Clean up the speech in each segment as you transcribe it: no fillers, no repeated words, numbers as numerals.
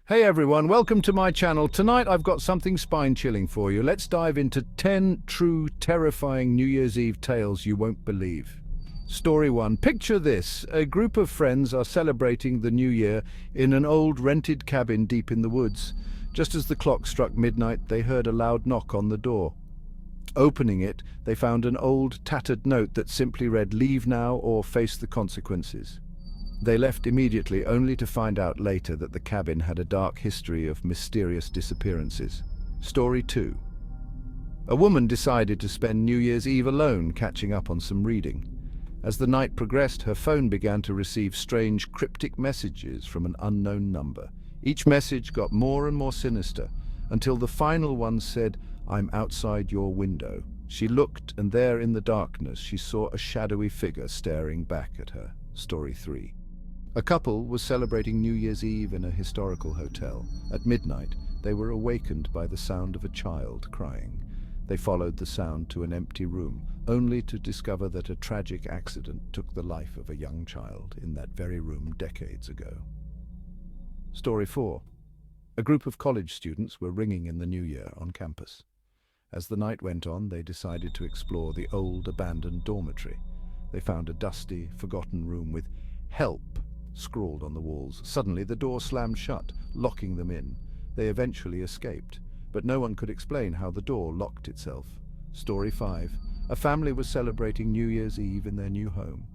Hey everyone, welcome to my channel. Tonight I've got something spine-chilling for you. Let's dive into 10 true terrifying New Year's Eve tales you won't believe. Story 1. Picture this. A group of friends are celebrating the new year in an old rented cabin deep in the woods. Just as the clock struck midnight, they heard a loud knock on the door. Opening it, they found an old, tattered note that simply read, "Leave now or face the consequences." They left immediately, only to find out later that the cabin had a dark history of mysterious disappearances. Story 2. A woman decided to spend New Year's Eve alone, catching up on some reading. As the night progressed, her phone began to receive strange, cryptic messages from an unknown number. Each message got more and more sinister, until the final one said, "I'm outside your window." She looked, and there in the darkness she saw a shadowy figure staring back at her. Story 3. A couple was celebrating New Year's Eve in a historical hotel. At midnight, they were awakened by the sound of a child crying. They followed the sound to an empty room, only to discover that a tragic accident took the life of a young child in that very room decades ago. Story 4. A group of college students were ringing in the new year on campus. As the night went on, they decided to explore the old abandoned dormitory. They found a dusty, forgotten room with "Help" scrawled on the walls. Suddenly, the door slammed shut, locking them in. They eventually escaped, but no one could explain how the door locked itself. Story 5. A family was celebrating New Year's Eve in their new home.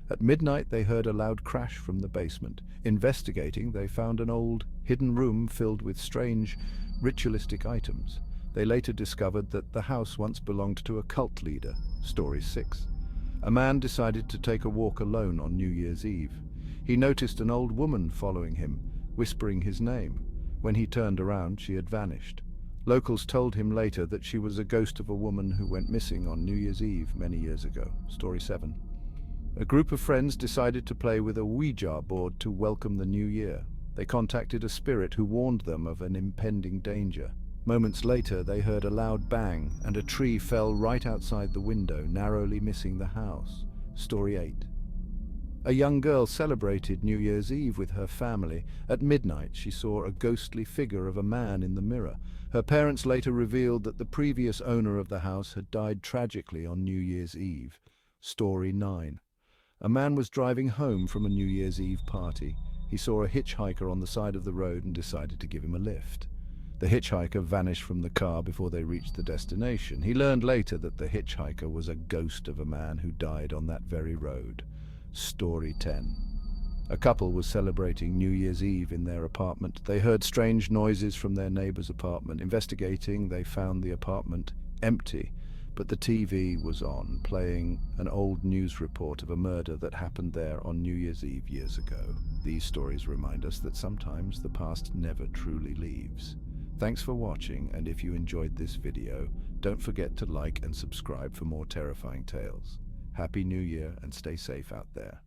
At midnight, they heard a loud crash from the basement. Investigating, they found an old, hidden room filled with strange, ritualistic items. They later discovered that the house once belonged to a cult leader. Story 6. A man decided to take a walk alone on New Year's Eve. He noticed an old woman following him, whispering his name. When he turned around, she had vanished. Locals told him later that she was a ghost of a woman who went missing on New Year's Eve many years ago. Story 7. A group of friends decided to play with a Ouija board to welcome the new year. They contacted a spirit who warned them of an impending danger. Moments later, they heard a loud bang, and a tree fell right outside the window, narrowly missing the house. Story 8. A young girl celebrated New Year's Eve with her family. At midnight, she saw a ghostly figure of a man in the mirror. Her parents later revealed that the previous owner of the house had died tragically on New Year's Eve. Story 9. A man was driving home from a New Year's Eve party. He saw a hitchhiker on the side of the road and decided to give him a lift. The hitchhiker vanished from the car before they reached the destination. He learned later that the hitchhiker was a ghost of a man who died on that very road. Story 10. A couple was celebrating New Year's Eve in their apartment. They heard strange noises from their neighbor's apartment. Investigating, they found the apartment empty, but the TV was on, playing an old news report of a murder that happened there on New Year's Eve years ago. These stories remind us that sometimes the past never truly leaves. Thanks for watching, and if you enjoyed this video, don't forget to like and subscribe for more terrifying tales. Happy New Year and stay safe out there.